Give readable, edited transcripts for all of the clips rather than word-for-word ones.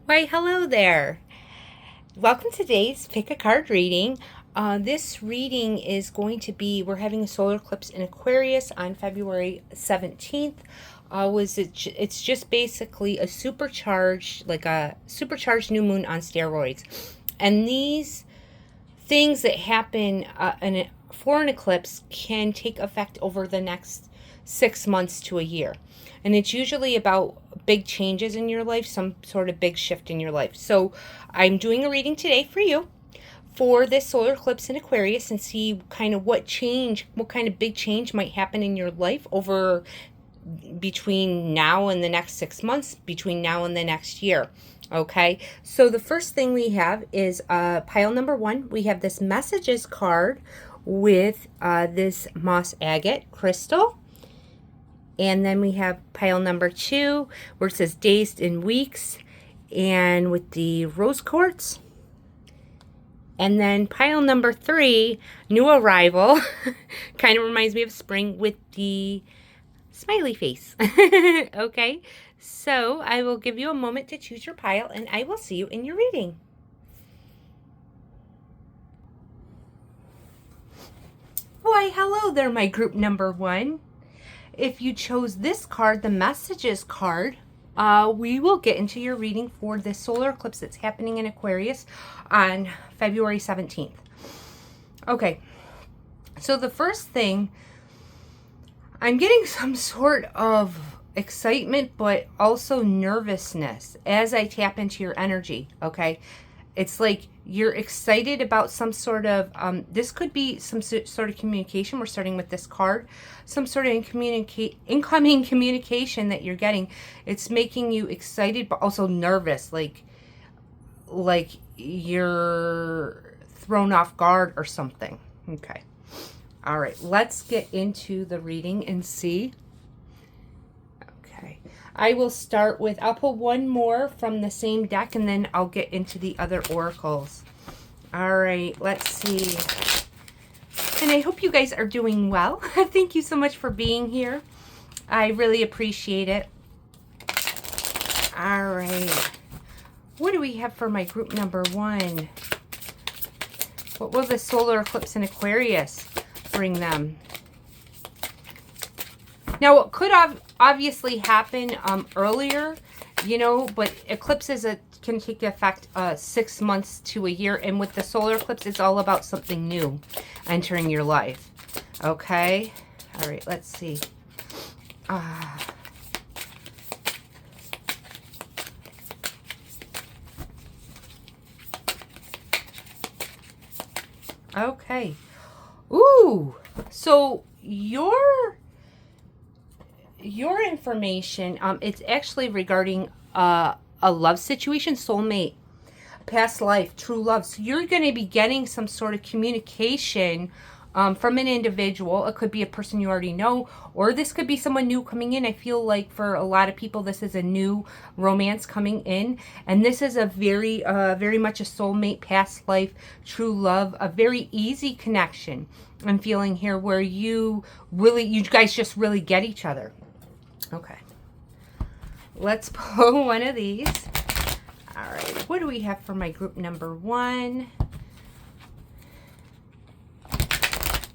Why, hello there. Welcome to today's Pick a Card reading. This reading is going to be, we're having a solar eclipse in Aquarius on February 17th. It's just basically a supercharged, like a supercharged new moon on steroids. And these things that happen for an eclipse can take effect over the next 6 months to a year. And it's usually about big changes in your life, some sort of big shift in your life. So I'm doing a reading today for you for this solar eclipse in Aquarius and see kind of what kind of big change might happen in your life over between now and the next 6 months, between now and the next year. Okay, so the first thing we have is pile number one. We have this messages card with this moss agate crystal. And then we have pile number two, where it says days and weeks, and with the rose quartz. And then pile number three, new arrival, kind of reminds me of spring with the smiley face. Okay, so I will give you a moment to choose your pile, and I will see you in your reading. Why, hello there, my group number one. If you chose this card, the messages card, we will get into your reading for the solar eclipse that's happening in Aquarius on February 17th. Okay, so the first thing, I'm getting some sort of excitement, but also nervousness as I tap into your energy, okay? It's like you're excited about some sort of, this could be some sort of communication. We're starting with this card. Some sort of incoming communication that you're getting. It's making you excited, but also nervous. Like you're thrown off guard or something. Okay. All right. Let's get into the reading and see. Okay. I will start with, I'll pull one more from the same deck and then I'll get into the other oracles. All right, let's see. And I hope you guys are doing well. Thank you so much for being here. I really appreciate it. All right. What do we have for my group number one? What will the solar eclipse in Aquarius bring them? Now, what could obviously happen earlier, you know, but eclipses can take effect 6 months to a year. And with the solar eclipse, it's all about something new entering your life. Okay. All right. Let's see. Okay. Ooh. So your information, it's actually regarding a love situation, soulmate, past life, true love. So you're going to be getting some sort of communication from an individual. It could be a person you already know, or this could be someone new coming in. I feel like for a lot of people, this is a new romance coming in, and this is a very much a soulmate, past life, true love, a very easy connection. I'm feeling here where you guys just really get each other. Okay. Let's pull one of these. All right. What do we have for my group number one?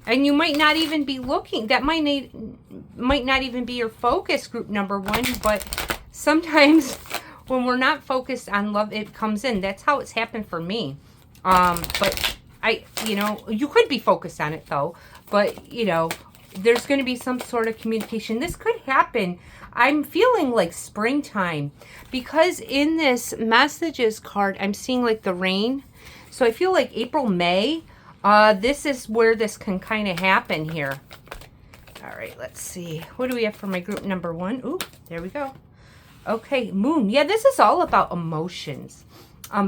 And you might not even be looking. That might not even be your focus, group number one. But sometimes when we're not focused on love, it comes in. That's how it's happened for me. But you could be focused on it though. But, there's going to be some sort of communication. This could happen. I'm feeling like springtime because in this messages card, I'm seeing like the rain. So I feel like April, May, this is where this can kind of happen here. All right, let's see. What do we have for my group number one? Ooh, there we go. Okay, moon. Yeah, this is all about emotions.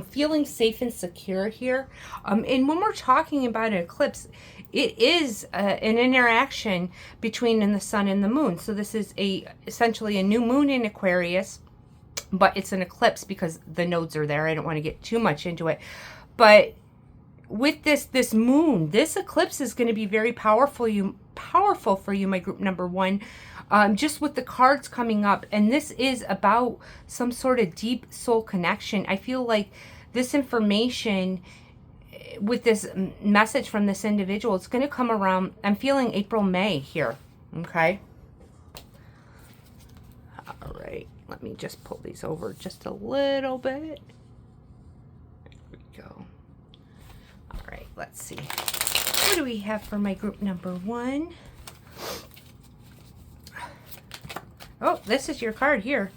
Feeling safe and secure here. And when we're talking about an eclipse, it is an interaction between the sun and the moon. So this is essentially a new moon in Aquarius, but it's an eclipse because the nodes are there. I don't want to get too much into it. But with this moon, this eclipse is going to be very powerful for you, my group number one. just with the cards coming up. And this is about some sort of deep soul connection. I feel like this information with this message from this individual, it's going to come around, I'm feeling April, May here. Okay. All right. Let me just pull these over just a little bit. There we go. All right. Let's see. What do we have for my group number 1? Oh, this is your card here.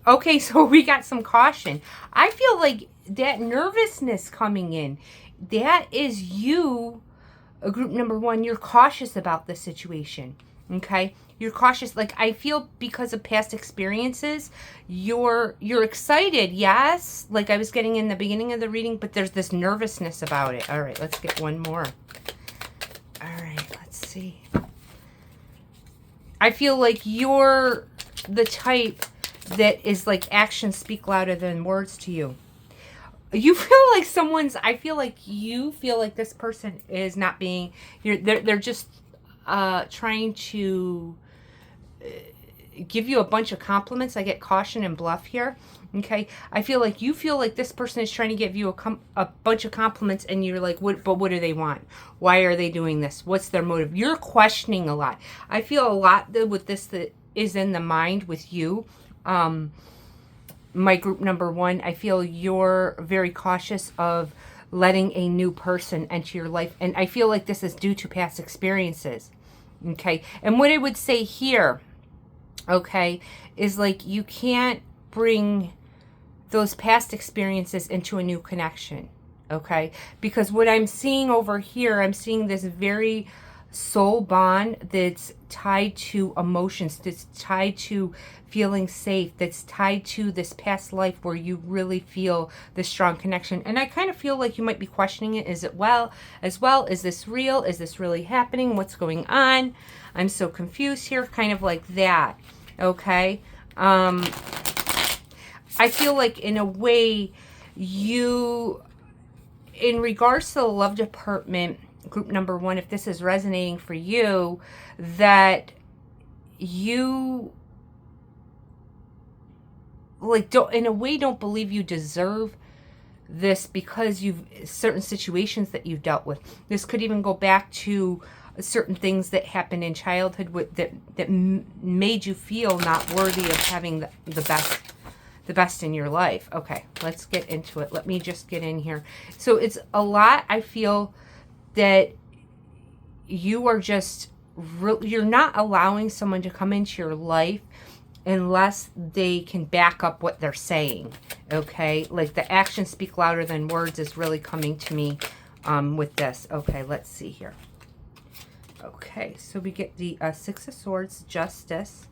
Okay, so we got some caution. I feel like that nervousness coming in, that is you, group number 1, you're cautious about the situation, okay? You're cautious. Like, I feel because of past experiences, you're excited, yes, like I was getting in the beginning of the reading, but there's this nervousness about it. All right, let's get one more. All right, let's see. I feel like you're the type that is like actions speak louder than words to you. You feel like I feel like you feel like this person is not being, they're just trying to give you a bunch of compliments. I get caution and bluff here. Okay. I feel like you feel like this person is trying to give you a bunch of compliments, and you're like, what do they want? Why are they doing this? What's their motive? You're questioning a lot. I feel a lot with this that is in the mind with you. My group number 1, I feel you're very cautious of letting a new person enter your life. And I feel like this is due to past experiences. Okay. And what I would say here, okay, is like you can't bring those past experiences into a new connection. Okay. Because what I'm seeing over here, I'm seeing this very soul bond that's tied to emotions, that's tied to feeling safe, that's tied to this past life where you really feel this strong connection. And I kind of feel like you might be questioning it. Is it is this real? Is this really happening? What's going on? I'm so confused here, kind of like that. Okay. I feel like in a way you, in regards to the love department, group number 1, if this is resonating for you, that you like don't believe you deserve this because you've certain situations that you've dealt with. This could even go back to certain things that happened in childhood that made you feel not worthy of having the best in your life. Okay, let's get into it. Let me just get in here. So it's a lot. I feel that you are just you're not allowing someone to come into your life unless they can back up what they're saying. Okay, like the actions speak louder than words is really coming to me with this. Okay, let's see here. Okay, so we get the 6 of Swords, Justice.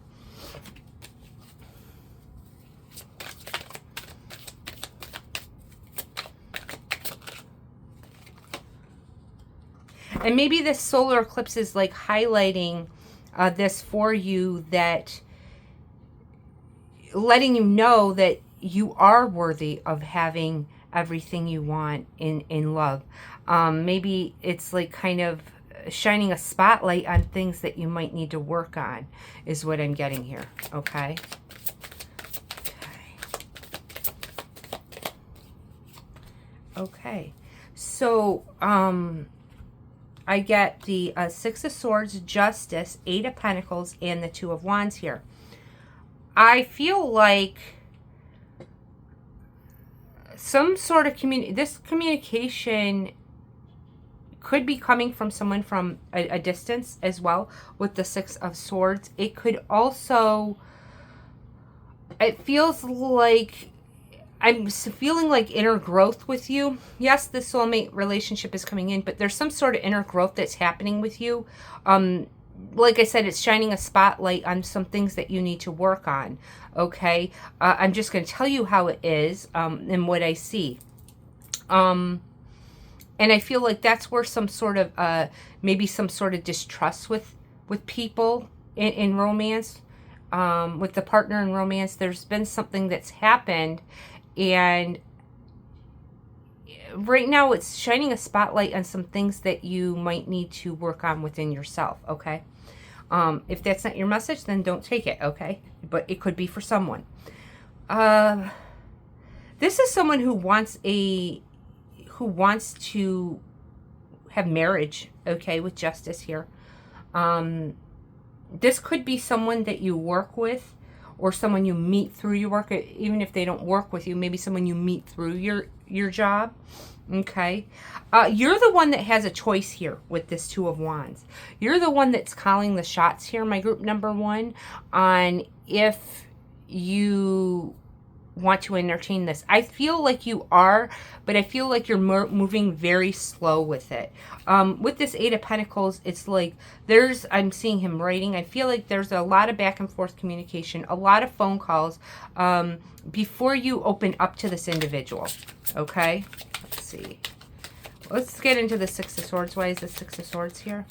And maybe this solar eclipse is like highlighting this for you, that letting you know that you are worthy of having everything you want in love. Maybe it's like kind of shining a spotlight on things that you might need to work on is what I'm getting here. Okay. Okay. So, I get the 6 of Swords, Justice, 8 of Pentacles, and the 2 of Wands here. I feel like some sort of this communication could be coming from someone from a distance as well with the 6 of Swords. It could also, it feels like I'm feeling like inner growth with you. Yes, the soulmate relationship is coming in, but there's some sort of inner growth that's happening with you. Like I said, it's shining a spotlight on some things that you need to work on. Okay. I'm just going to tell you how it is, and what I see. And I feel like that's where some sort of, maybe some sort of distrust with people in romance, with the partner in romance. There's been something that's happened, and right now it's shining a spotlight on some things that you might need to work on within yourself. Okay. If that's not your message, then don't take it, okay? But it could be for someone. This is someone who wants to have marriage, okay, with justice here. This could be someone that you work with, or someone you meet through your work, even if they don't work with you, maybe someone you meet through your job. Okay. You're the one that has a choice here with this Two of Wands. You're the one that's calling the shots here, my group number 1, on if you want to entertain this. I feel like you are, but I feel like you're moving very slow with it. With this Eight of Pentacles, it's like I'm seeing him writing. I feel like there's a lot of back and forth communication, a lot of phone calls before you open up to this individual. Okay, let's see. Let's get into the Six of Swords. Why is the Six of Swords here?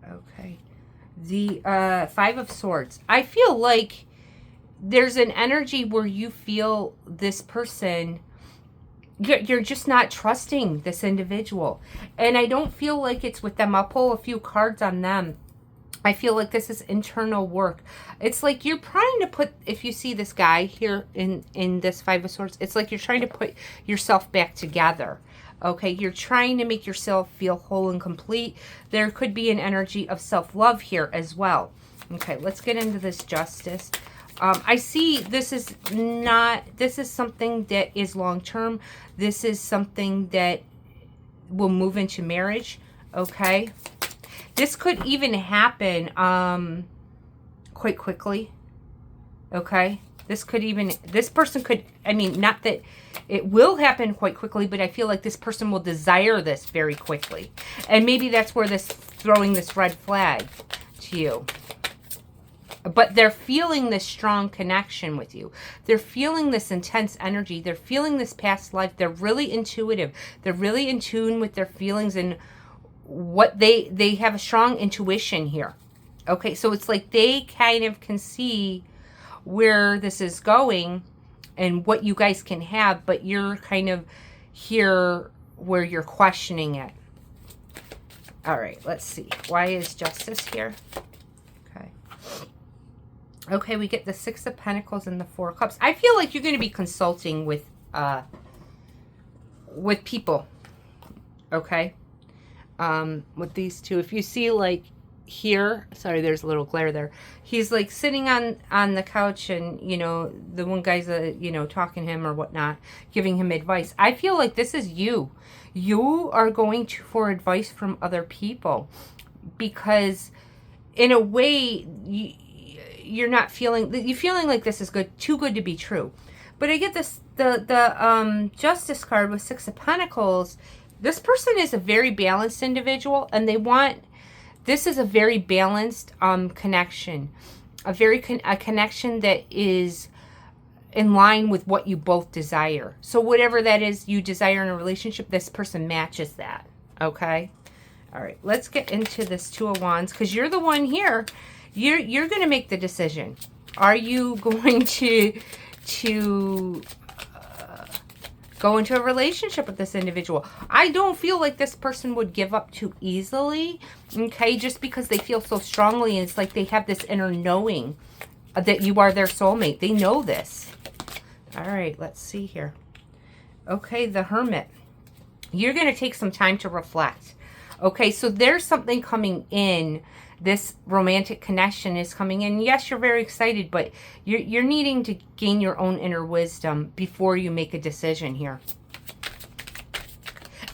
Okay. The Five of Swords. I feel like there's an energy where you feel this person, you're just not trusting this individual. And I don't feel like it's with them. I'll pull a few cards on them. I feel like this is internal work. It's like you're trying to put, if you see this guy here in this Five of Swords, it's like you're trying to put yourself back together. Okay, you're trying to make yourself feel whole and complete. There could be an energy of self-love here as well. Okay, let's get into this Justice. I see this is something that is long-term. This is something that will move into marriage. Okay. This could even happen quite quickly. Okay. This person could, I mean, not that it will happen quite quickly, but I feel like this person will desire this very quickly. And maybe that's where throwing this red flag to you. But they're feeling this strong connection with you. They're feeling this intense energy. They're feeling this past life. They're really intuitive. They're really in tune with their feelings and what they have a strong intuition here. Okay, so it's like they kind of can see where this is going and what you guys can have, but you're kind of here where you're questioning it. All right, let's see. Why is Justice here? Okay. Okay, we get the Six of Pentacles and the Four of Cups. I feel like you're going to be consulting with people. Okay. With these two, if you see like here, sorry, there's a little glare there. He's like sitting on the couch and, you know, the one guy's, you know, talking to him or whatnot, giving him advice. I feel like this is you. You are going for advice from other people because in a way you're not feeling, you're feeling like this is too good to be true. But I get this, the Justice card with Six of Pentacles. This person is a very balanced individual, and this is a very balanced connection, a connection that is in line with what you both desire. So whatever that is you desire in a relationship, this person matches that. Okay. All right. Let's get into this Two of Wands, because you're the one here. You're going to make the decision. Are you going to go into a relationship with this individual? I don't feel like this person would give up too easily, okay, just because they feel so strongly, and it's like they have this inner knowing that you are their soulmate. They know this. All right, let's see here. Okay, the Hermit. You're going to take some time to reflect. Okay, so there's something coming in. This romantic connection is coming in. Yes, you're very excited, but you're needing to gain your own inner wisdom before you make a decision here.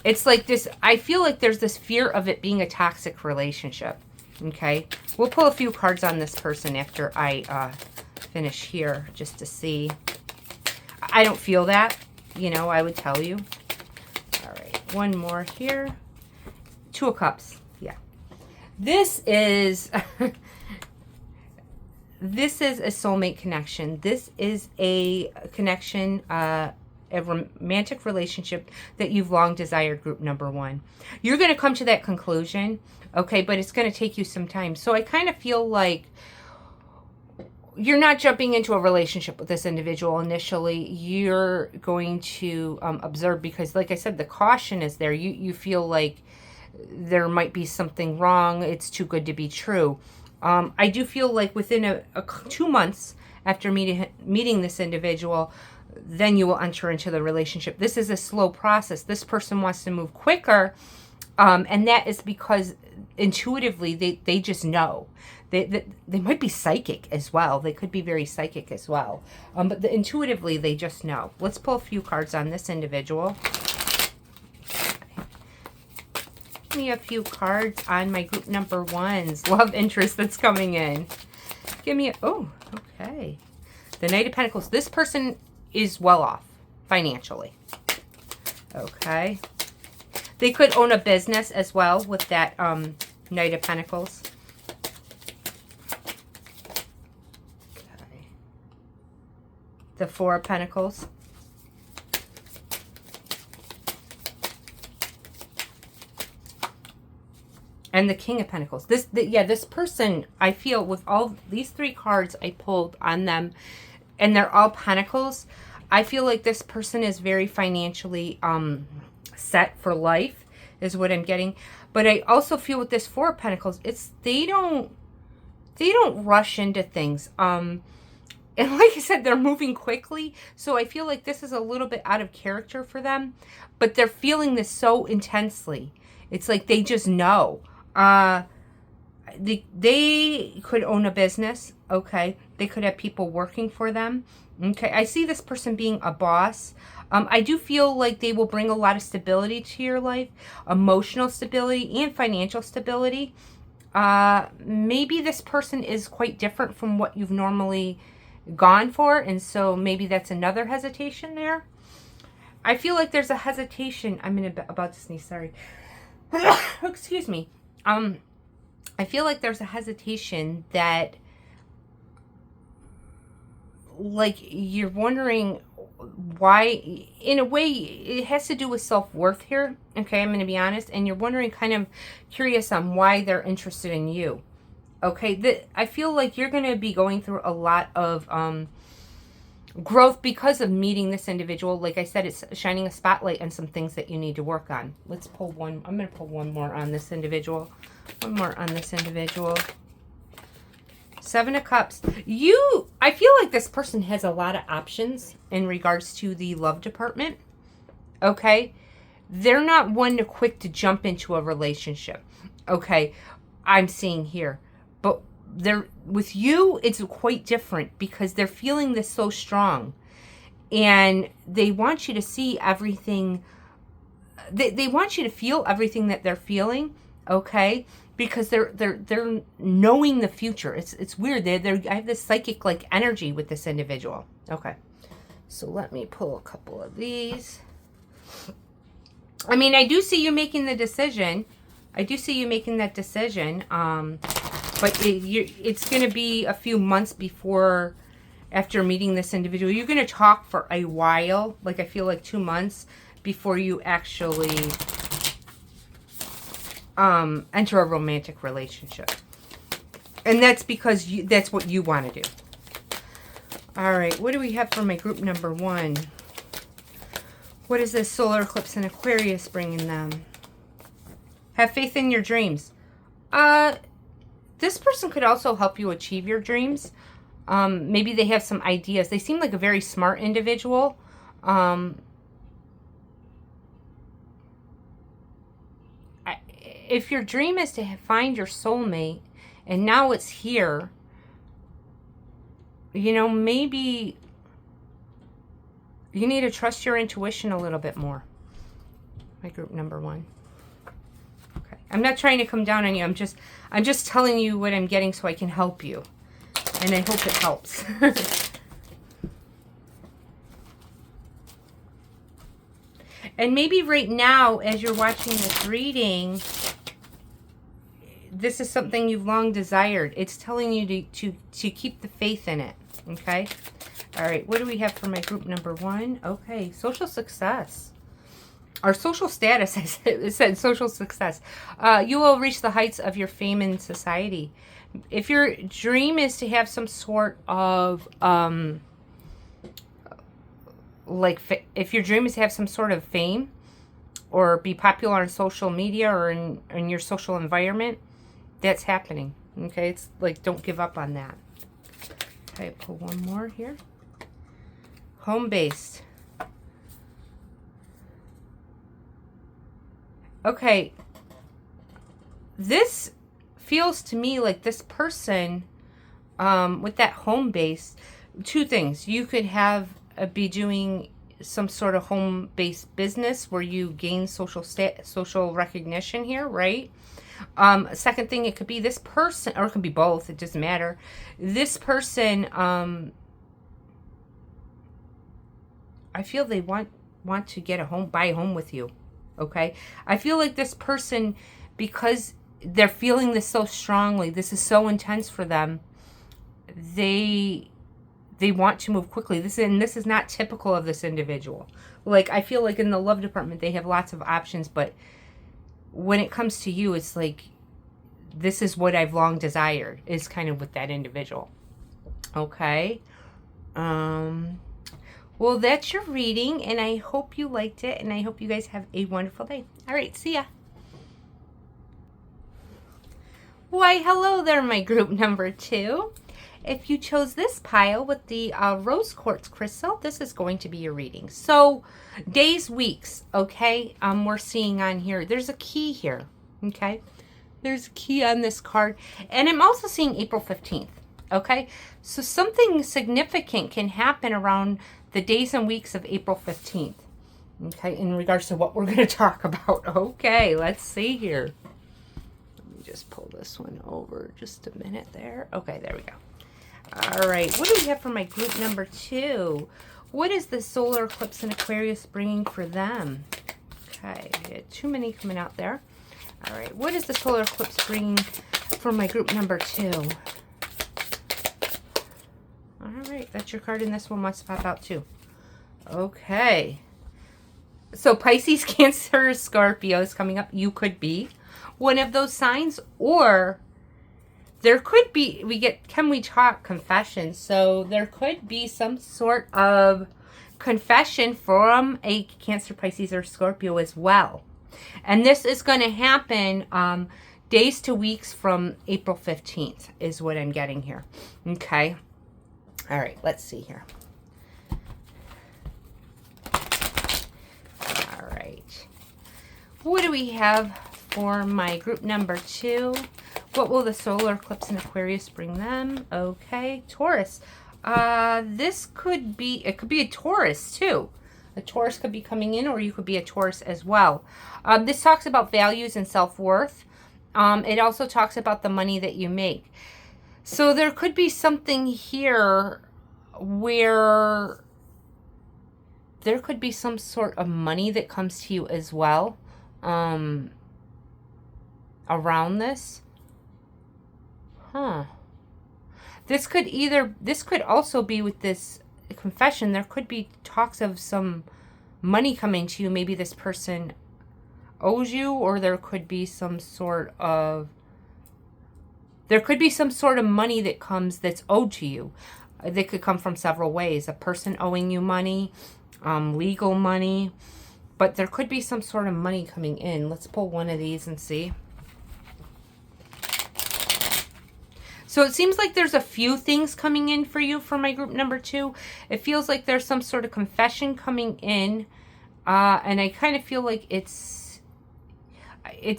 It's like this, I feel like there's this fear of it being a toxic relationship. Okay, we'll pull a few cards on this person after I finish here just to see. I don't feel that, you know, I would tell you. All right, one more here. Two of Cups. This is this is a soulmate connection. This is a connection, a romantic relationship that you've long desired, group number 1. You're going to come to that conclusion, okay, but it's going to take you some time. So I kind of feel like you're not jumping into a relationship with this individual initially. You're going to observe, because like I said, the caution is there. You feel like there might be something wrong. It's too good to be true. I do feel like within 2 months after meeting this individual, then you will enter into the relationship. This is a slow process. This person wants to move quicker, and that is because intuitively they just know. They might be psychic as well. They could be very psychic as well. But intuitively, they just know. Let's pull a few cards on this individual. Give me a few cards on my group number ones. Love interest that's coming in. Give me a... Oh, okay. The Knight of Pentacles. This person is well off financially. Okay. They could own a business as well with that Knight of Pentacles. Okay. The Four of Pentacles. And the King of Pentacles. This person, I feel, with all these three cards I pulled on them, and they're all Pentacles, I feel like this person is very financially set for life, is what I'm getting. But I also feel with this Four of Pentacles, they don't rush into things. And like I said, they're moving quickly. So I feel like this is a little bit out of character for them. But they're feeling this so intensely. It's like they just know. They could own a business. Okay. They could have people working for them. Okay. I see this person being a boss. I do feel like they will bring a lot of stability to your life, emotional stability and financial stability. Maybe this person is quite different from what you've normally gone for, and so maybe that's another hesitation there. I feel like there's a hesitation. I'm about to sneeze, sorry. Excuse me. I feel like there's a hesitation that, like, you're wondering why. In a way, it has to do with self-worth here. Okay, I'm going to be honest. And you're wondering, kind of curious on why they're interested in you. Okay, I feel like you're going to be going through a lot of growth because of meeting this individual. Like I said, it's shining a spotlight on some things that you need to work on. Let's pull one. I'm going to pull one more on this individual. One more on this individual. Seven of Cups. I feel like this person has a lot of options in regards to the love department. Okay? They're not one to quick to jump into a relationship. Okay? I'm seeing here. But with you, it's quite different because they're feeling this so strong. And they want you to see everything. They want you to feel everything that they're feeling. Okay? Because they're knowing the future. It's weird. I have this psychic like energy with this individual. Okay. So let me pull a couple of these. I mean, I do see you making the decision. I do see you making that decision. But it's going to be a few months before, after meeting this individual. You're going to talk for a while. Like, I feel like 2 months before you actually enter a romantic relationship. And that's because that's what you want to do. All right, what do we have for my group number one? What is this solar eclipse in Aquarius bringing them? Have faith in your dreams. This person could also help you achieve your dreams. Maybe they have some ideas. They seem like a very smart individual. If your dream is to find your soulmate, and now it's here, you know, maybe you need to trust your intuition a little bit more. My group number one. Okay. I'm not trying to come down on you. I'm just telling you what I'm getting so I can help you. And I hope it helps. And maybe right now, as you're watching this reading, this is something you've long desired. It's telling you to keep the faith in it. Okay? All right. What do we have for my group number one? Okay. Social success. Or social status. It said social success. You will reach the heights of your fame in society. If your dream is to have some sort of, if your dream is to have some sort of fame or be popular on social media or in your social environment, that's happening. Okay, it's like, don't give up on that. Okay, pull one more here. Home-based. Okay, this feels to me like this person, with that home-based, two things. You could have be doing some sort of home-based business where you gain social recognition here, right? Second thing, it could be this person, or it could be both. It doesn't matter. This person, I feel they want to get a home, buy a home with you. Okay, I feel like this person, because they're feeling this so strongly, this is so intense for them. They want to move quickly. This is not typical of this individual. Like, I feel like in the love department, they have lots of options, but when it comes to you, it's like, this is what I've long desired, is kind of with that individual. Okay. Well, that's your reading, and I hope you liked it, and I hope you guys have a wonderful day. All right, see ya. Why, hello there, my group number 2. If you chose this pile with the rose quartz crystal, this is going to be your reading. So, days, weeks, okay? We're seeing on here, there's a key here, okay? There's a key on this card, and I'm also seeing April 15th, okay? So, something significant can happen around the days and weeks of April 15th, okay, in regards to what we're going to talk about. Okay, let's see here. Let me just pull this one over just a minute there. Okay, there we go. All right, what do we have for my group number 2? What is the solar eclipse in Aquarius bringing for them? Okay, we had too many coming out there. All right, what is the solar eclipse bringing for my group number 2? All right, that's your card, and this one wants to pop out too. Okay. So Pisces, Cancer, Scorpio is coming up. You could be one of those signs, or there could be, can we talk confession? So there could be some sort of confession from a Cancer, Pisces, or Scorpio as well. And this is going to happen days to weeks from April 15th is what I'm getting here. Okay. All right, let's see here. All right. What do we have for my group number 2? What will the solar eclipse in Aquarius bring them? Okay, Taurus. This could be, it could be a Taurus too. A Taurus could be coming in, or you could be a Taurus as well. This talks about values and self-worth. It also talks about the money that you make. So there could be something here where there could be some sort of money that comes to you as well around this. This could also be with this confession. There could be talks of some money coming to you. Maybe this person owes you, or there could be some sort of money that comes that's owed to you. They could come from several ways. A person owing you money, legal money, but there could be some sort of money coming in. Let's pull one of these and see. So it seems like there's a few things coming in for you for my group number 2. It feels like there's some sort of confession coming in, and I kind of feel like it's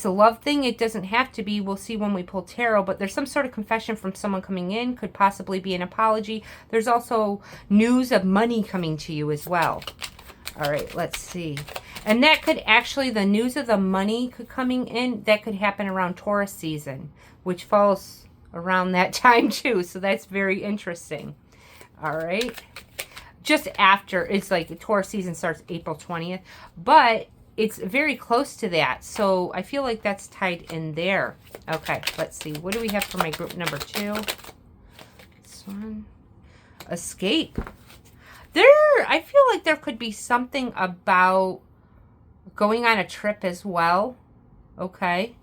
a love thing. It doesn't have to be. We'll see when we pull tarot, but there's some sort of confession from someone coming in. Could possibly be an apology. There's also news of money coming to you as well. All right, let's see. And that could actually, the news of the money coming in, that could happen around Taurus season, which falls around that time too. So that's very interesting. All right. Just after, it's like the Taurus season starts April 20th, but it's very close to that. So I feel like that's tied in there. Okay, let's see. What do we have for my group number 2? This one. Escape. I feel like there could be something about going on a trip as well. Okay.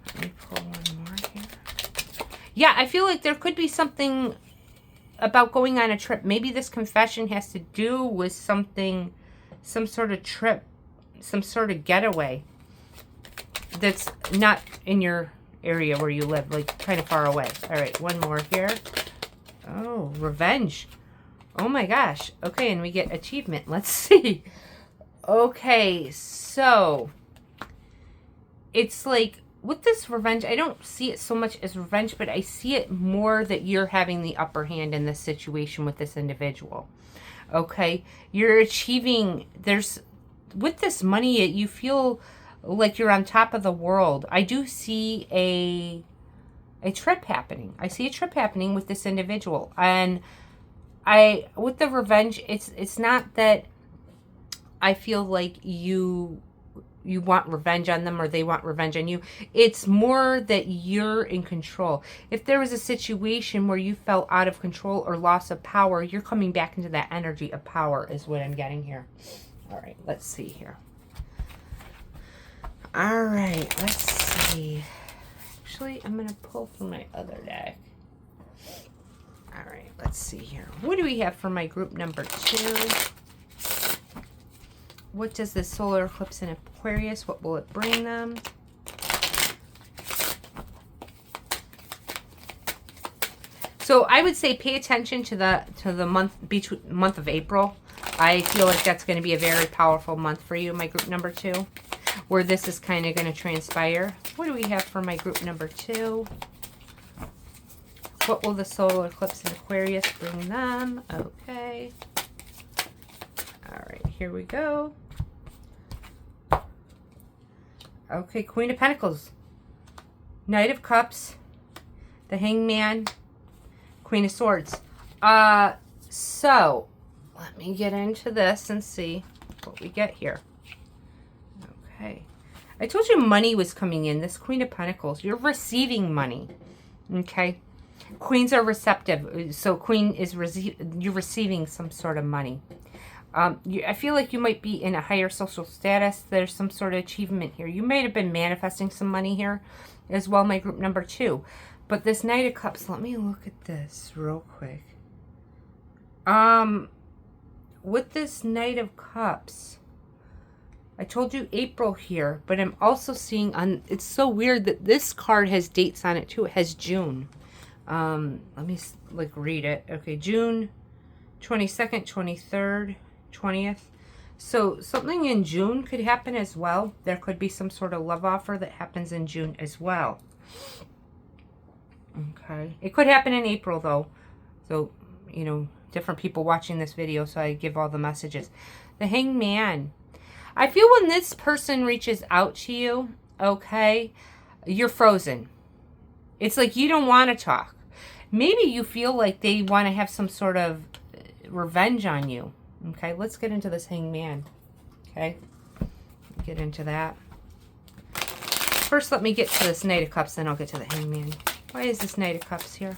Let me pull one more here. Yeah, I feel like there could be something about going on a trip. Maybe this confession has to do with something, some sort of trip, some sort of getaway that's not in your area where you live, like kind of far away. All right, one more here. Oh, revenge. Oh my gosh. Okay, and we get achievement. Let's see. Okay, so it's like with this revenge, I don't see it so much as revenge, but I see it more that you're having the upper hand in this situation with this individual. Okay, you're achieving, with this money, you feel like you're on top of the world. I do see a trip happening. I see a trip happening with this individual. And with the revenge, it's not that I feel like you want revenge on them or they want revenge on you. It's more that you're in control. If there was a situation where you felt out of control or loss of power, you're coming back into that energy of power is what I'm getting here. All right, let's see here. All right, let's see. Actually, I'm going to pull from my other deck. All right, let's see here. What do we have for my group number 2? What does the solar eclipse in Aquarius, what will it bring them? So I would say pay attention to the month of April. I feel like that's going to be a very powerful month for you, my group number 2, where this is kind of going to transpire. What do we have for my group number 2? What will the solar eclipse in Aquarius bring them? Okay. All right, here we go. Okay, Queen of Pentacles, Knight of Cups, the Hangman, Queen of Swords. So let me get into this and see what we get here. Okay. I told you money was coming in. This Queen of Pentacles, you're receiving money. Okay. Queens are receptive. So Queen is you're receiving some sort of money. I feel like you might be in a higher social status. There's some sort of achievement here. You might have been manifesting some money here as well, my group number 2. But this Knight of Cups, let me look at this real quick. With this Knight of Cups, I told you April here, but I'm also seeing it's so weird that this card has dates on it too. It has June. Let me read it. Okay, June 22nd, 23rd, 20th. So something in June could happen as well. There could be some sort of love offer that happens in June as well. Okay. It could happen in April though. So, you know, different people watching this video, so I give all the messages. The Hangman. I feel when this person reaches out to you, okay, you're frozen. It's like you don't want to talk. Maybe you feel like they want to have some sort of revenge on you. Okay, let's get into this Hangman. Okay, get into that. First, let me get to this Knight of Cups, then I'll get to the Hangman. Why is this Knight of Cups here?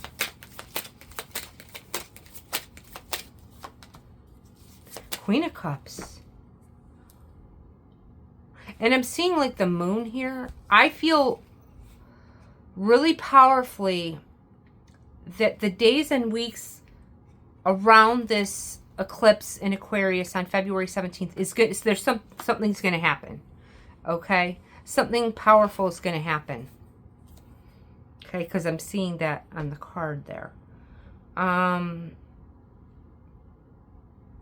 Queen of Cups. And I'm seeing like the moon here. I feel really powerfully that the days and weeks around this eclipse in Aquarius on February 17th is good. There's something's going to happen. Okay? Something powerful is going to happen. Okay? Because I'm seeing that on the card there.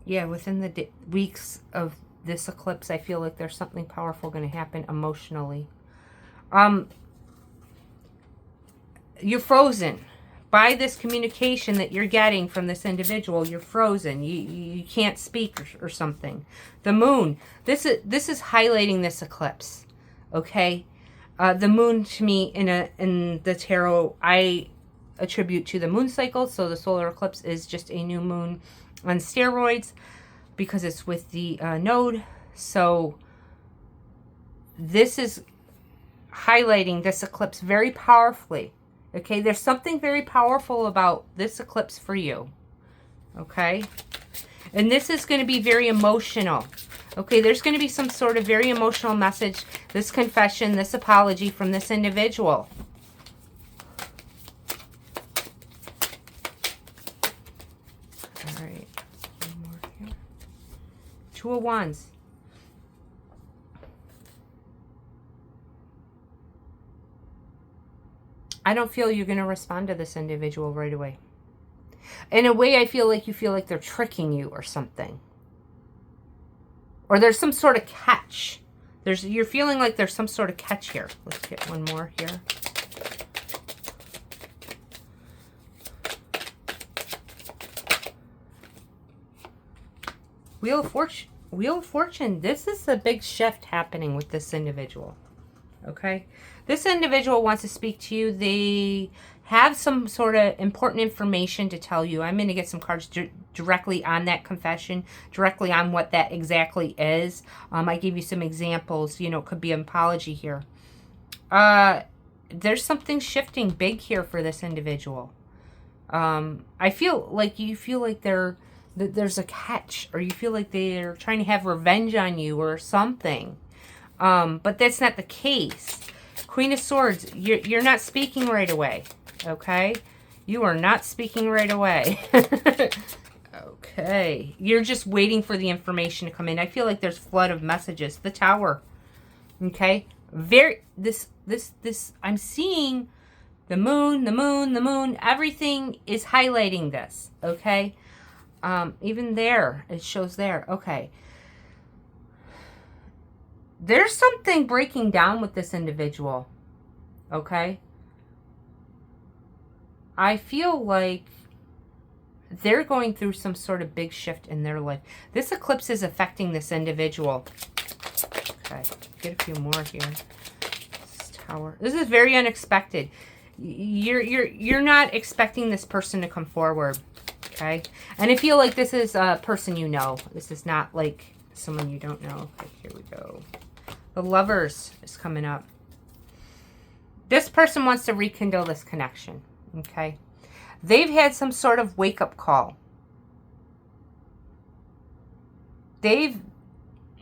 Yeah, within the weeks of this eclipse, I feel like there's something powerful going to happen emotionally. You're frozen. By this communication that you're getting from this individual, you're frozen. You can't speak or something. The moon. This is highlighting this eclipse. Okay? The moon to me in the tarot, I attribute to the moon cycle. So the solar eclipse is just a new moon on steroids because it's with the node. So this is highlighting this eclipse very powerfully. Okay, there's something very powerful about this eclipse for you. Okay, and this is going to be very emotional. Okay, there's going to be some sort of very emotional message, this confession, this apology from this individual. All right. One more here. Two of Wands. I don't feel you're going to respond to this individual right away. In a way, I feel like you feel like they're tricking you or something. Or there's some sort of catch. You're feeling like there's some sort of catch here. Let's get one more here. Wheel of Fortune. Wheel of Fortune. This is a big shift happening with this individual. Okay? This individual wants to speak to you. They have some sort of important information to tell you. I'm going to get some cards directly on that confession, directly on what that exactly is. I gave you some examples. You know, it could be an apology here. There's something shifting big here for this individual. I feel like you feel like there's a catch, or you feel like they're trying to have revenge on you or something. But that's not the case. Queen of Swords, you're not speaking right away. Okay? You are not speaking right away. Okay. You're just waiting for the information to come in. I feel like there's flood of messages. The Tower. Okay? I'm seeing the moon. Everything is highlighting this. Okay? Even there, it shows there. Okay. There's something breaking down with this individual. Okay? I feel like they're going through some sort of big shift in their life. This eclipse is affecting this individual. Okay. Get a few more here. This Tower. This is very unexpected. You're not expecting this person to come forward. Okay? And I feel like this is a person you know. This is not like someone you don't know. Okay, here we go. The Lovers is coming up. This person wants to rekindle this connection. Okay? They've had some sort of wake-up call. They've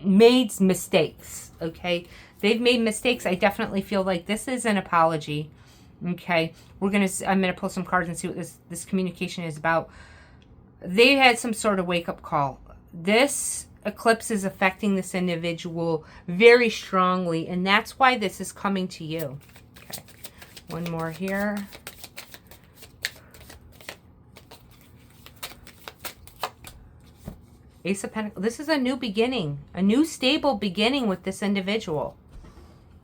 made mistakes. Okay? They've made mistakes. I definitely feel like this is an apology. Okay? I'm gonna pull some cards and see what this communication is about. They had some sort of wake-up call. This eclipse is affecting this individual very strongly, and that's why this is coming to you. Okay. One more here. Ace of Pentacles. This is a new beginning. A new stable beginning with this individual.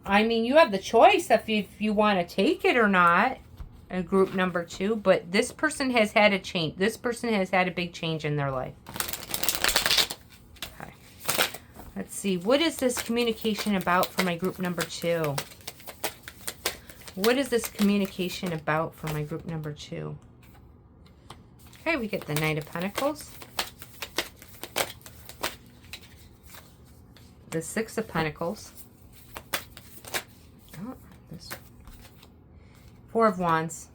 I mean, you have the choice if you want to take it or not. Group number 2. But this person has had a change. This person has had a big change in their life. Okay. Let's see. What is this communication about for my group number 2? What is this communication about for my group number 2? Okay, we get the Knight of Pentacles. The Six of Pentacles. Oh, this one. Four of Wands.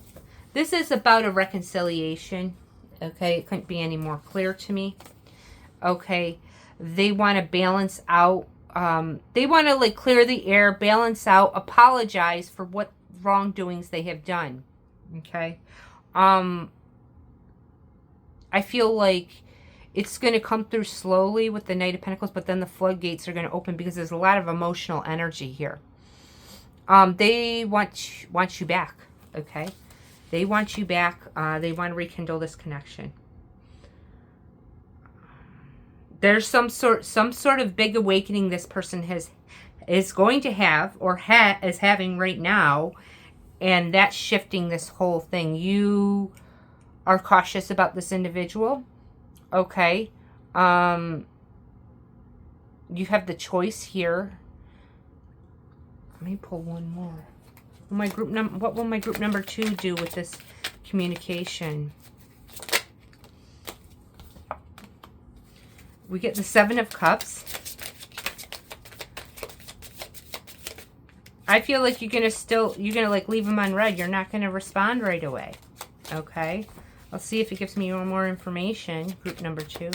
This is about a reconciliation. Okay, it couldn't be any more clear to me. Okay, they want to balance out. They want to like clear the air, balance out, apologize for what wrongdoings they have done. Okay, I feel like it's going to come through slowly with the Knight of Pentacles, but then the floodgates are going to open because there's a lot of emotional energy here. They want you back, okay? They want you back. They want to rekindle this connection. There's some sort of big awakening this person is going to have or is having right now, and that's shifting this whole thing. You are cautious about this individual. Okay, you have the choice here. Let me pull one more. What will my group number 2 do with this communication? We get the Seven of Cups. I feel like you're gonna like leave them on red. You're not gonna respond right away. Okay. I'll see if it gives me more information. Group number 2.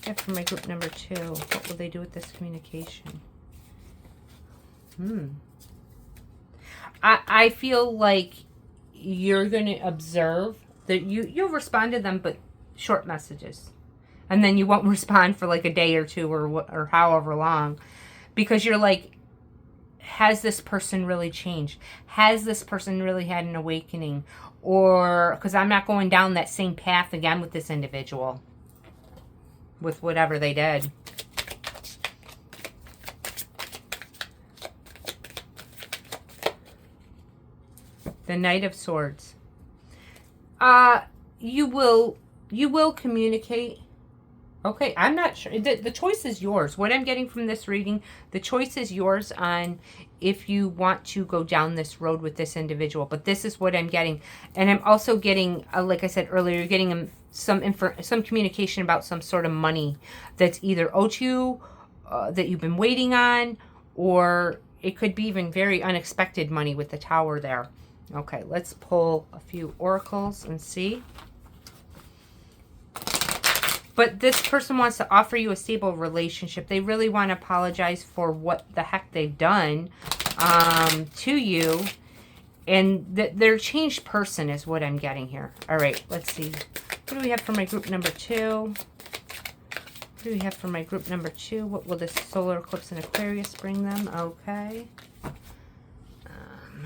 Yeah, for my group number 2. What will they do with this communication? I feel like you're going to observe that you'll respond to them, but short messages. And then you won't respond for like a day or two or however long. Because you're like, has this person really changed? Has this person really had an awakening? Or, because I'm not going down that same path again with this individual. With whatever they did. The Knight of Swords. You will communicate. Okay, I'm not sure. The choice is yours. What I'm getting from this reading, the choice is yours on if you want to go down this road with this individual. But this is what I'm getting. And I'm also getting, like I said earlier, you're getting some communication about some sort of money that's either owed to you, that you've been waiting on, or it could be even very unexpected money with the Tower there. Okay, let's pull a few oracles and see. But this person wants to offer you a stable relationship. They really want to apologize for what the heck they've done to you. And they're a changed person is what I'm getting here. All right, let's see. What do we have for my group number 2? What do we have for my group number 2? What will this solar eclipse in Aquarius bring them? Okay. All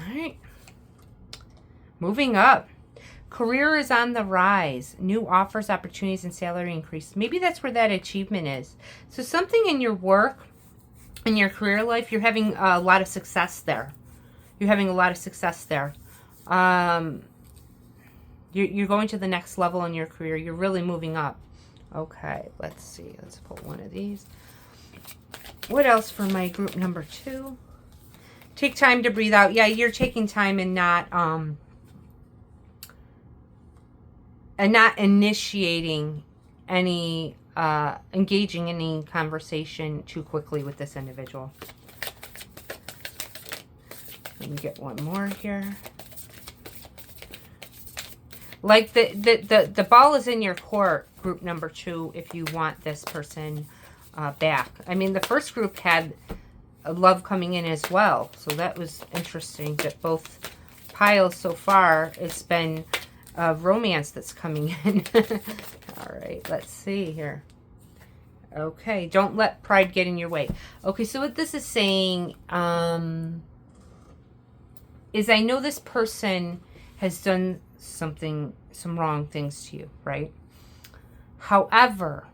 right. Moving up. Career is on the rise. New offers, opportunities, and salary increase. Maybe that's where that achievement is. So something in your work, in your career life, you're having a lot of success there. You're having a lot of success there. You're going to the next level in your career. You're really moving up. Okay, let's see. Let's pull one of these. What else for my group number 2? Take time to breathe out. Yeah, you're taking time and not initiating any, engaging in any conversation too quickly with this individual. Let me get one more here. Like the ball is in your court, group number 2, if you want this person back. I mean, the first group had love coming in as well. So that was interesting that both piles so far, it's been romance that's coming in. All right, let's see here. Okay, don't let pride get in your way. Okay, so what this is saying is I know this person has done some wrong things to you, right? However,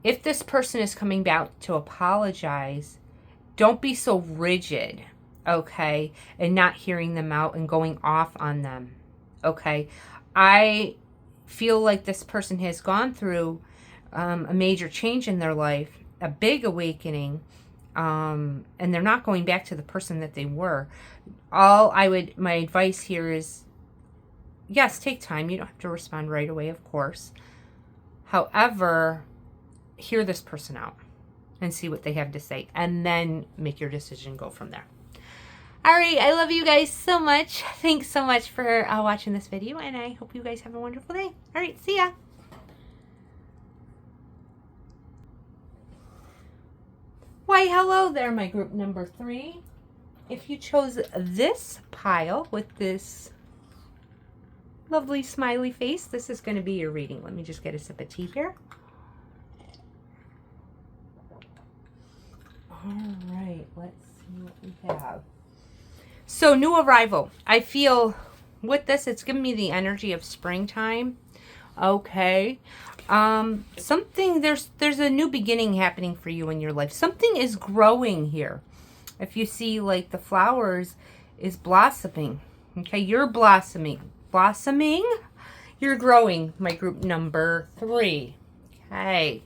if this person is coming back to apologize, don't be so rigid, okay, and not hearing them out and going off on them. Okay, I feel like this person has gone through a major change in their life, a big awakening, and they're not going back to the person that they were. My advice here is, yes, take time. You don't have to respond right away, of course. However, hear this person out and see what they have to say, and then make your decision, go from there. All right, I love you guys so much. Thanks so much for watching this video, and I hope you guys have a wonderful day. All right, see ya. Why, hello there, my group number 3. If you chose this pile with this lovely smiley face, this is going to be your reading. Let me just get a sip of tea here. All right, let's see what we have. So, new arrival. I feel with this, it's giving me the energy of springtime. Okay. Something, there's a new beginning happening for you in your life. Something is growing here. If you see, like, the flowers is blossoming. Okay, you're blossoming. Blossoming? You're growing, my group number 3. Okay.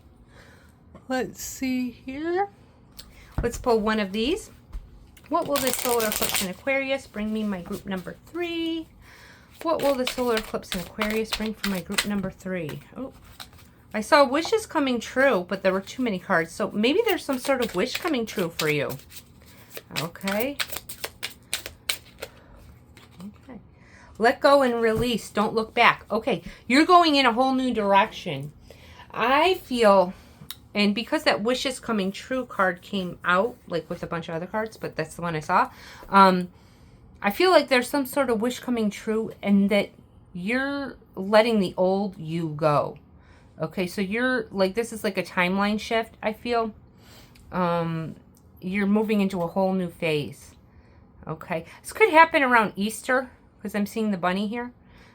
Let's see here. Let's pull one of these. What will the solar eclipse in Aquarius bring me, my group number 3? What will the solar eclipse in Aquarius bring for my group number 3? Oh, I saw wishes coming true, but there were too many cards. So maybe there's some sort of wish coming true for you. Okay. Okay. Let go and release. Don't look back. Okay. You're going in a whole new direction. I feel... And because that wish is coming true card came out, like with a bunch of other cards, but that's the one I saw. I feel like there's some sort of wish coming true and that you're letting the old you go. Okay, so you're like, this is like a timeline shift, I feel. You're moving into a whole new phase. Okay, this could happen around Easter because I'm seeing the bunny here.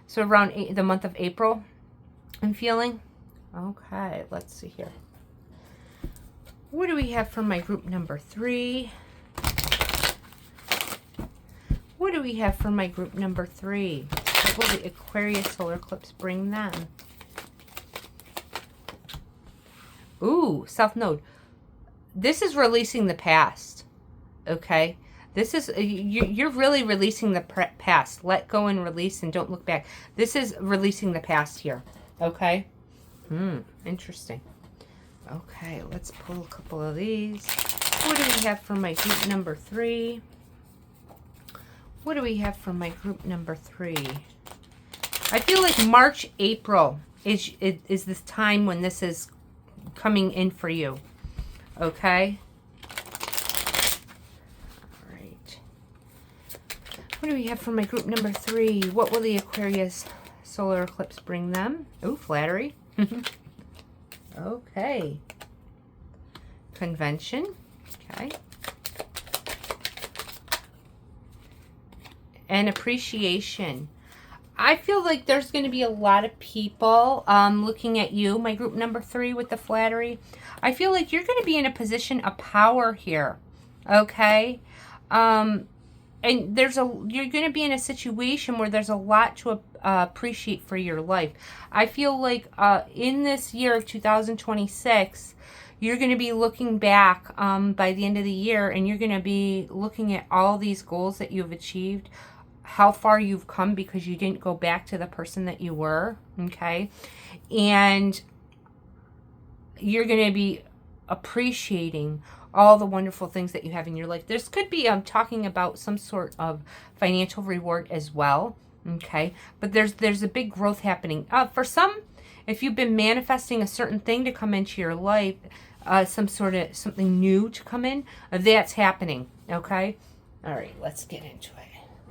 So around the month of April, I'm feeling. Okay, let's see here. What do we have for my group number 3? What do we have for my group number 3? What will the Aquarius solar eclipse bring them? Ooh, South Node. This is releasing the past. Okay? This is, you're really releasing the past. Let go and release and don't look back. This is releasing the past here. Okay? Interesting. Okay, let's pull a couple of these. What do we have for my group number 3? What do we have for my group number 3? I feel like March, April is this time when this is coming in for you. Okay? All right. What do we have for my group number 3? What will the Aquarius solar eclipse bring them? Oh, flattery. Okay. Convention. Okay. And appreciation. I feel like there's going to be a lot of people looking at you, my group number 3 with the flattery. I feel like you're going to be in a position of power here. Okay? And you're going to be in a situation where there's a lot to appreciate for your life. I feel like in this year of 2026, you're going to be looking back by the end of the year, and you're going to be looking at all these goals that you've achieved, how far you've come because you didn't go back to the person that you were, okay? And you're going to be appreciating all the wonderful things that you have in your life. This could be talking about some sort of financial reward as well, okay? But there's a big growth happening. For some, if you've been manifesting a certain thing to come into your life, something new to come in, that's happening, okay? All right, let's get into it.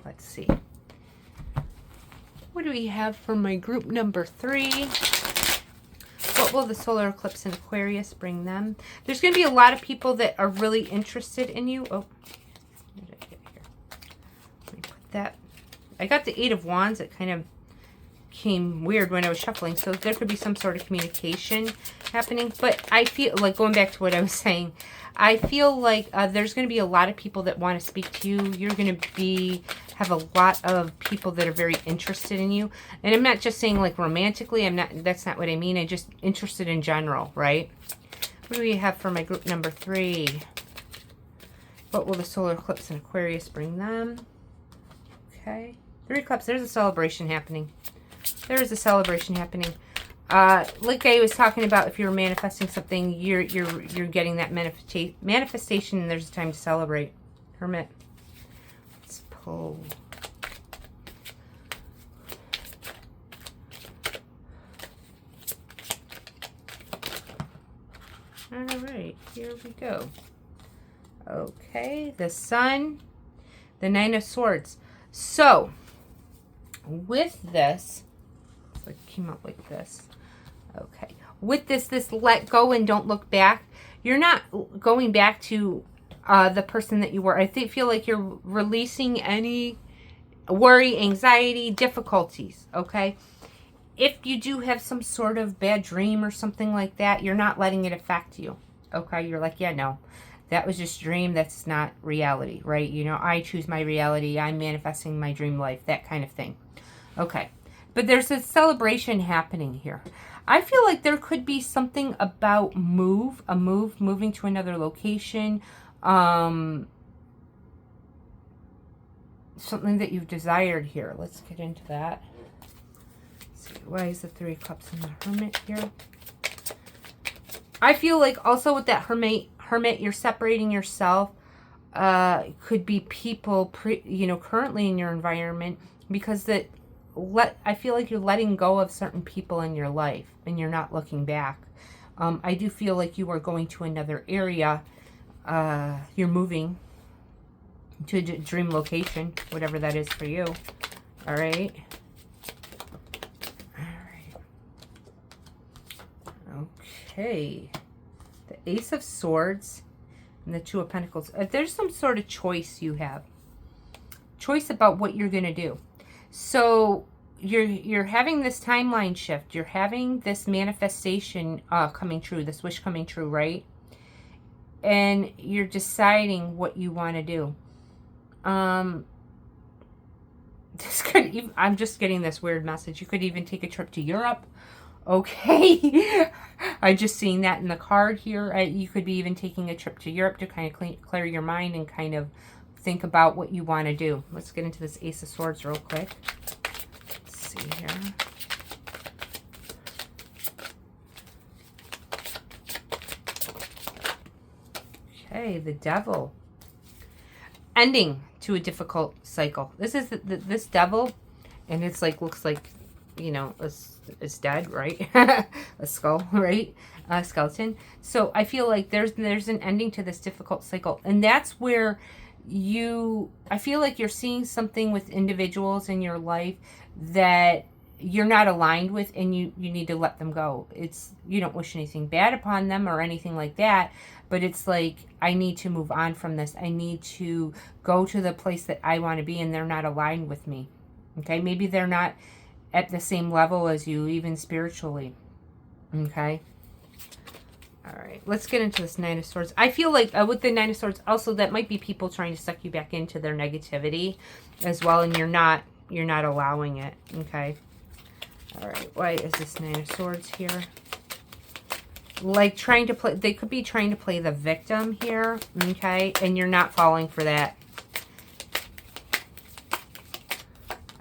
Let's see. What do we have for my group number 3? What will the solar eclipse in Aquarius bring them? There's going to be a lot of people that are really interested in you. Oh, what did I get here? Let me put that. I got the 8 of Wands. It kind of came weird when I was shuffling. So there could be some sort of communication happening. But I feel like, going back to what I was saying, I feel like there's going to be a lot of people that want to speak to you. You're going to have a lot of people that are very interested in you. And I'm not just saying like romantically. That's not what I mean. I'm just interested in general, right? What do we have for my group number 3? What will the solar eclipse in Aquarius bring them? Okay. 3 cups. There's a celebration happening. There is a celebration happening. Like I was talking about, if you're manifesting something, you're getting that manifestation, and there's a time to celebrate. Hermit. Let's pull. All right, here we go. Okay, the Sun, the 9 of Swords. So, with this, it came out like this. Okay. With this let go and don't look back. You're not going back to the person that you were. I feel like you're releasing any worry, anxiety, difficulties. Okay. If you do have some sort of bad dream or something like that, you're not letting it affect you. Okay. You're like, yeah, no, that was just a dream. That's not reality, right? You know, I choose my reality. I'm manifesting my dream life, that kind of thing. Okay. But there's a celebration happening here. I feel like there could be something about moving to another location, something that you've desired here. Let's get into that. Let's see, why is the 3 of Cups and the Hermit here? I feel like also with that Hermit, you're separating yourself. Could be people, currently in your environment, because I feel like you're letting go of certain people in your life and you're not looking back. I do feel like you are going to another area. You're moving to a dream location, whatever that is for you. All right. All right. Okay. The Ace of Swords and the Two of Pentacles. There's some sort of choice you have. Choice about what you're going to do. So you're having this timeline shift. You're having this manifestation coming true, this wish coming true, right? And you're deciding what you want to do. This could even, I'm just getting this weird message. You could even take a trip to Europe. Okay. I just seen that in the card here. You could be even taking a trip to Europe to kind of clear your mind and kind of think about what you want to do. Let's get into this Ace of Swords real quick. Let's see here. Okay, the Devil. Ending to a difficult cycle. This is this Devil, and it's like, looks like, you know, it's dead, right? A skull, right? A skeleton. So I feel like there's an ending to this difficult cycle, and that's where I feel like you're seeing something with individuals in your life that you're not aligned with, and you need to let them go. You don't wish anything bad upon them or anything like that, but it's like, I need to move on from this. I need to go to the place that I want to be, and they're not aligned with me. Okay, maybe they're not at the same level as you, even spiritually. Okay. All right, let's get into this Nine of Swords. I feel like with the Nine of Swords, also that might be people trying to suck you back into their negativity as well, and you're not allowing it. Okay. All right, why is this Nine of Swords here? Like trying to play, they could be trying to play the victim here. Okay, and you're not falling for that.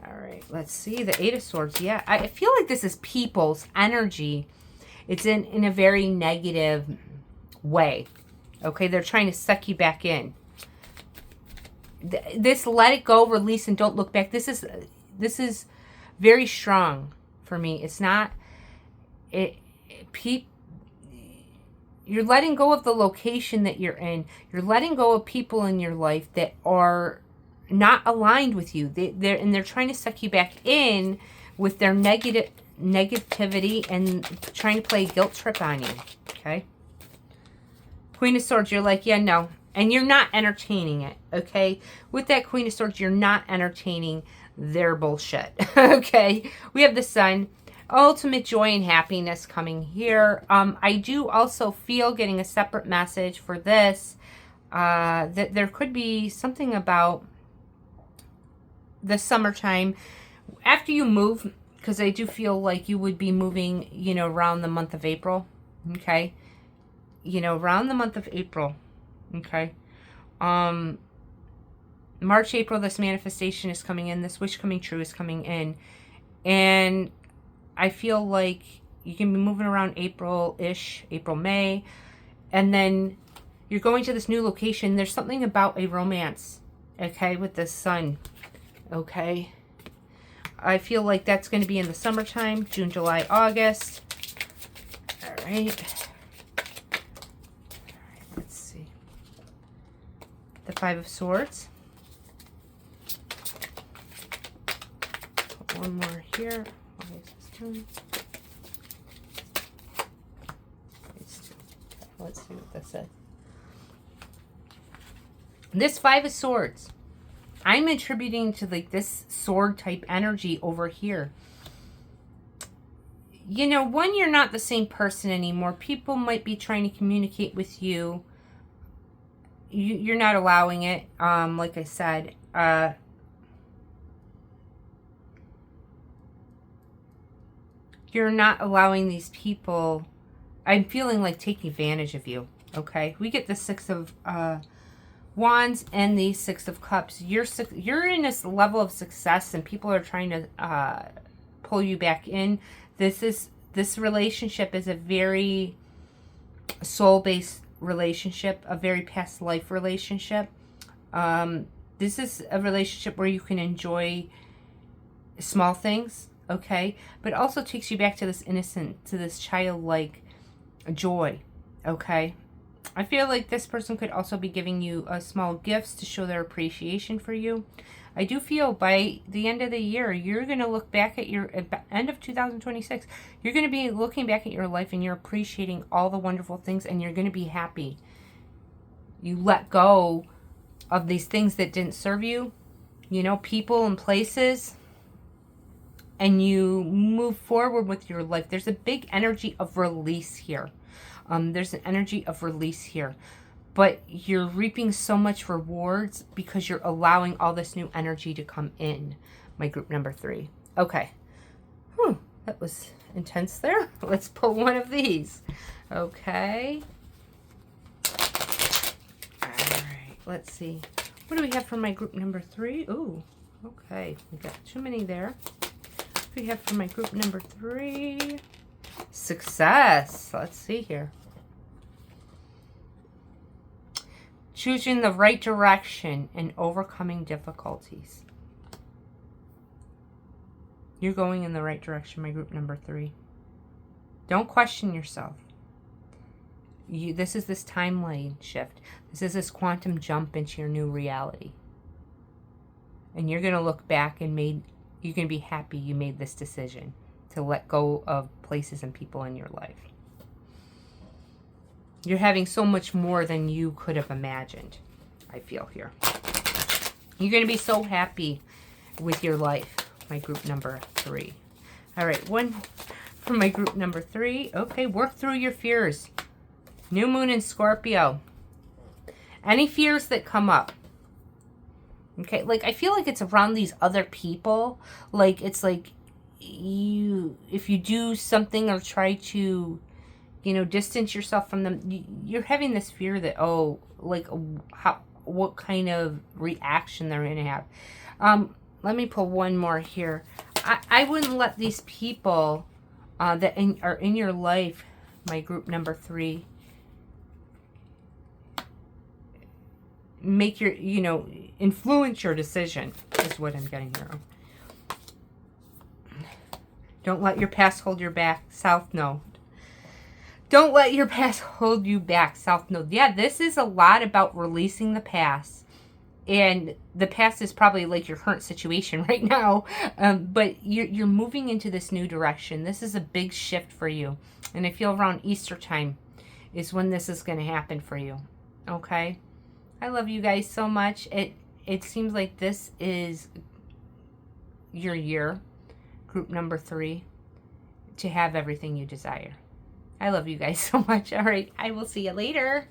All right, let's see the Eight of Swords. Yeah, I feel like this is people's energy. It's in a very negative way. Okay, they're trying to suck you back in. This let it go, release, and don't look back. This is very strong for me. It's not you're letting go of the location that you're in. You're letting go of people in your life that are not aligned with you. They're trying to suck you back in with their negativity and trying to play a guilt trip on you. Okay. Queen of Swords, you're like, yeah, no. And you're not entertaining it. Okay. With that Queen of Swords, you're not entertaining their bullshit. Okay. We have the Sun. Ultimate joy and happiness coming here. I do also feel, getting a separate message for this, that there could be something about the summertime after you move, because I do feel like you would be moving, you know, around the month of April. Okay. You know, around the month of April. Okay. March, April, this manifestation is coming in. This wish coming true is coming in. And I feel like you can be moving around April-ish, April, May. And then you're going to this new location. There's something about a romance. Okay. With the Sun. Okay. I feel like that's going to be in the summertime. June, July, August. All right. Let's see. The Five of Swords. Put one more here. Why is this two? It's two. Okay, let's see what this says. This Five of Swords, I'm attributing to like this sword type energy over here. You know, when you're not the same person anymore, people might be trying to communicate with you. You're not allowing it. Like I said, you're not allowing these people. I'm feeling like taking advantage of you. Okay, we get the Six of Wands and the Six of Cups. You're in this level of success, and people are trying to pull you back in. This relationship is a very soul-based relationship, a very past life relationship. This is a relationship where you can enjoy small things, okay, but also takes you back to this innocent, to this childlike joy, okay. I feel like this person could also be giving you small gifts to show their appreciation for you. I do feel by the end of the year, you're going to look back at your end of 2026. You're going to be looking back at your life and you're appreciating all the wonderful things and you're going to be happy. You let go of these things that didn't serve you, you know, people and places, and you move forward with your life. There's a big energy of release here. There's an energy of release here. But you're reaping so much rewards because you're allowing all this new energy to come in, my group number 3. Okay. Whew, that was intense there. Let's pull one of these. Okay. All right. Let's see. What do we have for my group number 3? Ooh, okay. We got too many there. What do we have for my group number 3? Success. Let's see here. Choosing the right direction and overcoming difficulties. You're going in the right direction, my group number 3. Don't question yourself. This is this timeline shift. This is this quantum jump into your new reality. And you're going to look back and you're going to be happy you made this decision to let go of places and people in your life. You're having so much more than you could have imagined, I feel here. You're going to be so happy with your life, my group number 3. All right, one for my group number 3. Okay, work through your fears. New moon in Scorpio. Any fears that come up. Okay, like I feel like it's around these other people. Like it's like if you do something or try to, you know, distance yourself from them, you're having this fear that, oh, like what kind of reaction they're going to have. Let me pull one more here. I wouldn't let these people that are in your life, my group number 3, make your, you know, influence your decision, is what I'm getting here. Don't let your past hold your back. South Node. Don't let your past hold you back. South Node. Yeah, this is a lot about releasing the past. And the past is probably like your current situation right now. But you're moving into this new direction. This is a big shift for you. And I feel around Easter time is when this is going to happen for you. Okay? I love you guys so much. It seems like this is your year, group number 3, to have everything you desire. I love you guys so much. All right, I will see you later.